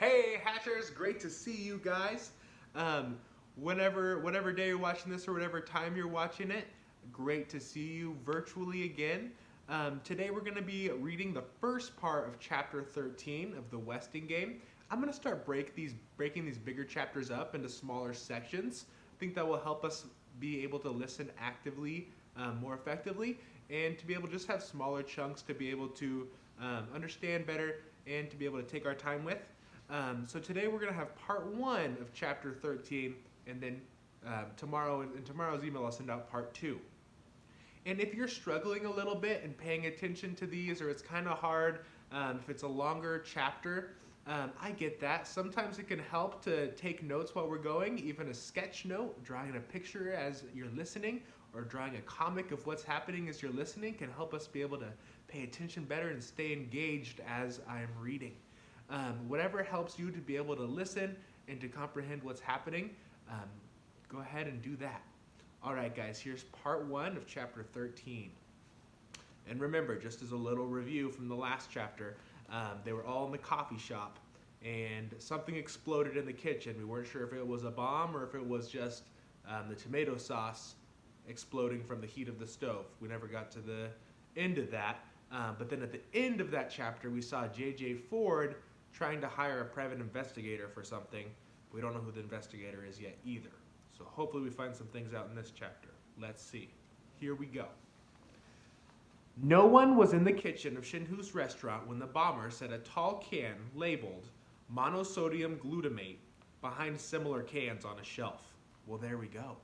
Hey Hatchers, great to see you guys. Whatever day you're watching this or whatever time you're watching it, great to see you virtually again. Today we're going to be reading the first part of chapter 13 of the Westing game. I'm going to start breaking these bigger chapters up into smaller sections. I think that will help us be able to listen actively more effectively and to be able to just have smaller chunks to be able to understand better and to be able to take our time with. So today we're going to have part 1 of chapter 13, and then tomorrow in tomorrow's email I'll send out part 2. And if you're struggling a little bit and paying attention to these, or it's kind of hard, if it's a longer chapter, I get that. Sometimes it can help to take notes while we're going, even a sketch note, drawing a picture as you're listening, or drawing a comic of what's happening as you're listening can help us be able to pay attention better and stay engaged as I'm reading. Whatever helps you to be able to listen and to comprehend what's happening, go ahead and do that. All right, guys, here's part 1 of chapter 13. And remember, just as a little review from the last chapter, they were all in the coffee shop, and something exploded in the kitchen. We weren't sure if it was a bomb or if it was just the tomato sauce exploding from the heat of the stove. We never got to the end of that. But then at the end of that chapter, we saw J.J. Ford trying to hire a private investigator for something. We don't know who the investigator is yet either. So hopefully we find some things out in this chapter. Let's see. Here we go. No one was in the kitchen of Shinhu's restaurant when the bomber set a tall can labeled monosodium glutamate behind similar cans on a shelf. Well, there we go.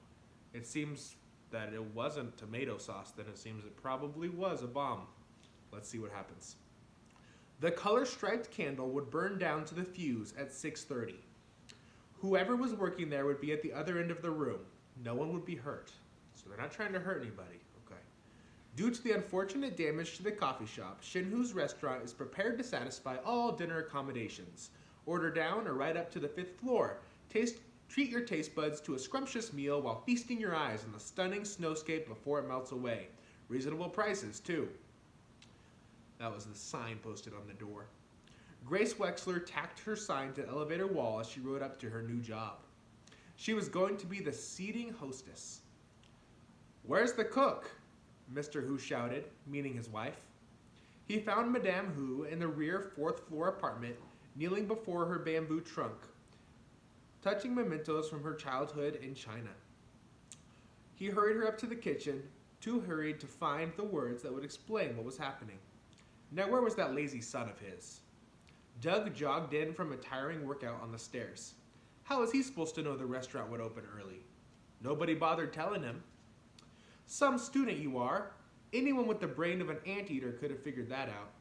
It seems that it wasn't tomato sauce, then it seems it probably was a bomb. Let's see what happens. The color-striped candle would burn down to the fuse at 6:30. Whoever was working there would be at the other end of the room. No one would be hurt. So they're not trying to hurt anybody. Okay. Due to the unfortunate damage to the coffee shop, Shinhu's restaurant is prepared to satisfy all dinner accommodations. Order down or right up to the 5th floor. Treat your taste buds to a scrumptious meal while feasting your eyes on the stunning snowscape before it melts away. Reasonable prices, too. That was the sign posted on the door. Grace Wexler tacked her sign to the elevator wall as she rode up to her new job. She was going to be the seating hostess. "Where's the cook?" Mr. Hu shouted, meaning his wife. He found Madame Hu in the rear 4th floor apartment, kneeling before her bamboo trunk, touching mementos from her childhood in China. He hurried her up to the kitchen, too hurried to find the words that would explain what was happening. Now where was that lazy son of his? Doug jogged in from a tiring workout on the stairs. How was he supposed to know the restaurant would open early? Nobody bothered telling him. Some student you are. Anyone with the brain of an anteater could have figured that out.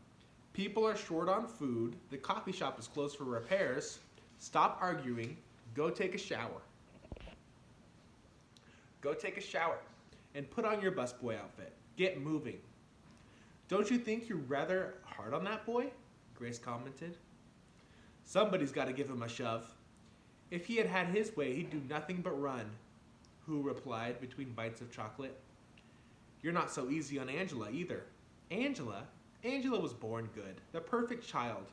People are short on food. The coffee shop is closed for repairs. Stop arguing. Go take a shower. Go take a shower and put on your busboy outfit. Get moving. Don't you think you're rather hard on that boy? Grace commented. Somebody's got to give him a shove. If he had had his way, he'd do nothing but run, Hu replied between bites of chocolate. You're not so easy on Angela either. Angela? Angela was born good, the perfect child.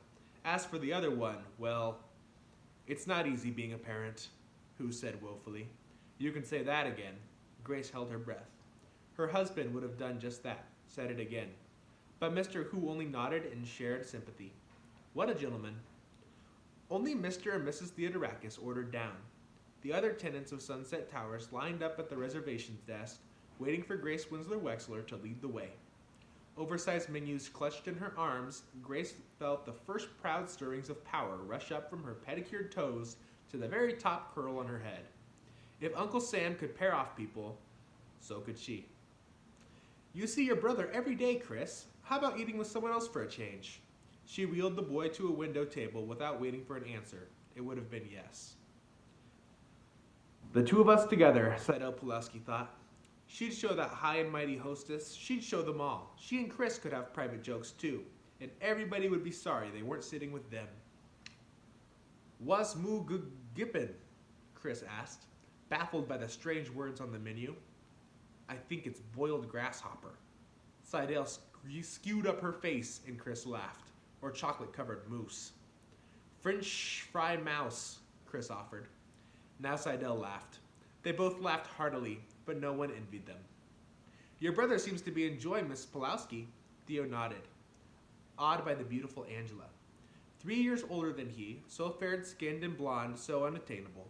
As for the other one, well, it's not easy being a parent, Hu said woefully. You can say that again. Grace held her breath. Her husband would have done just that, said it again. But Mr. Hu only nodded in shared sympathy. What a gentleman. Only Mr. and Mrs. Theodorakis ordered down. The other tenants of Sunset Towers lined up at the reservations desk, waiting for Grace Winslow Wexler to lead the way. Oversized menus clutched in her arms, Grace felt the first proud stirrings of power rush up from her pedicured toes to the very top curl on her head. If Uncle Sam could pair off people, so could she. You see your brother every day, Chris. How about eating with someone else for a change? She wheeled the boy to a window table without waiting for an answer. It would have been yes. The two of us together, Seidel Pulaski thought. She'd show that high and mighty hostess. She'd show them all. She and Chris could have private jokes too. And everybody would be sorry they weren't sitting with them. Was moo gippen? Chris asked, baffled by the strange words on the menu. I think it's boiled grasshopper. Seidel skewed up her face and Chris laughed. Or chocolate-covered mousse. French fry mouse, Chris offered. Now Seidel laughed. They both laughed heartily, but no one envied them. Your brother seems to be enjoying Miss Pulowski. Theo nodded, awed by the beautiful Angela. 3 years older than he, so fair-skinned and blonde, so unattainable.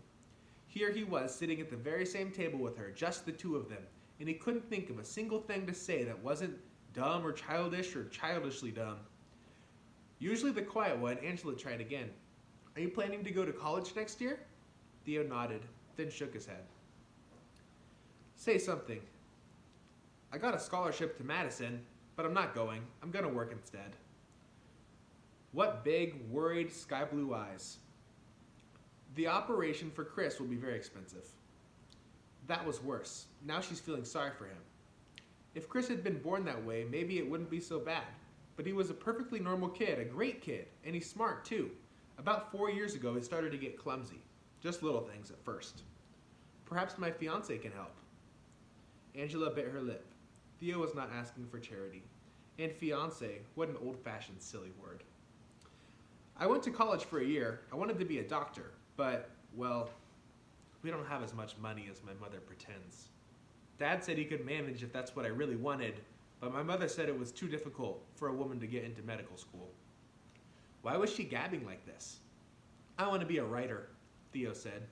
Here he was, sitting at the very same table with her, just the two of them, and he couldn't think of a single thing to say that wasn't dumb or childishly dumb. Usually the quiet one, Angela tried again. Are you planning to go to college next year? Theo nodded, then shook his head. Say something. I got a scholarship to Madison, but I'm not going. I'm going to work instead. What big, worried, sky-blue eyes. The operation for Chris will be very expensive. That was worse. Now she's feeling sorry for him. If Chris had been born that way, maybe it wouldn't be so bad. But he was a perfectly normal kid, a great kid, and he's smart too. About 4 years ago, he started to get clumsy. Just little things at first. Perhaps my fiancé can help. Angela bit her lip. Theo was not asking for charity. And fiancé, what an old-fashioned silly word. I went to college for a year. I wanted to be a doctor, but, well, we don't have as much money as my mother pretends. Dad said he could manage if that's what I really wanted, but my mother said it was too difficult for a woman to get into medical school. Why was she gabbing like this? I want to be a writer, Theo said.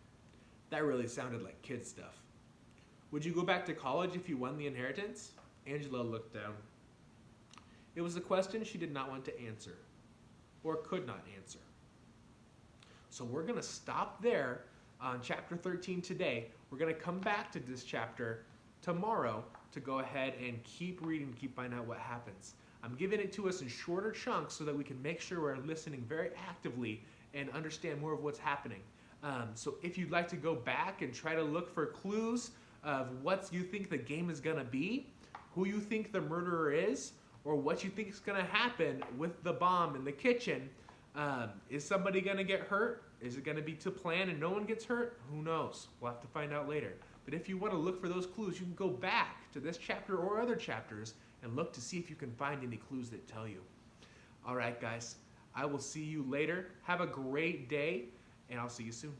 That really sounded like kid stuff. Would you go back to college if you won the inheritance? Angela looked down. It was a question she did not want to answer, or could not answer. So we're going to stop there on chapter 13 today. We're going to come back to this chapter tomorrow to go ahead and keep reading, keep finding out what happens. I'm giving it to us in shorter chunks so that we can make sure we're listening very actively and understand more of what's happening. So if you'd like to go back and try to look for clues of what you think the game is going to be, who you think the murderer is, or what you think is going to happen with the bomb in the kitchen, is somebody going to get hurt? Is it going to be to plan and no one gets hurt? Who knows? We'll have to find out later. But if you want to look for those clues, you can go back to this chapter or other chapters and look to see if you can find any clues that tell you. All right, guys. I will see you later. Have a great day, and I'll see you soon.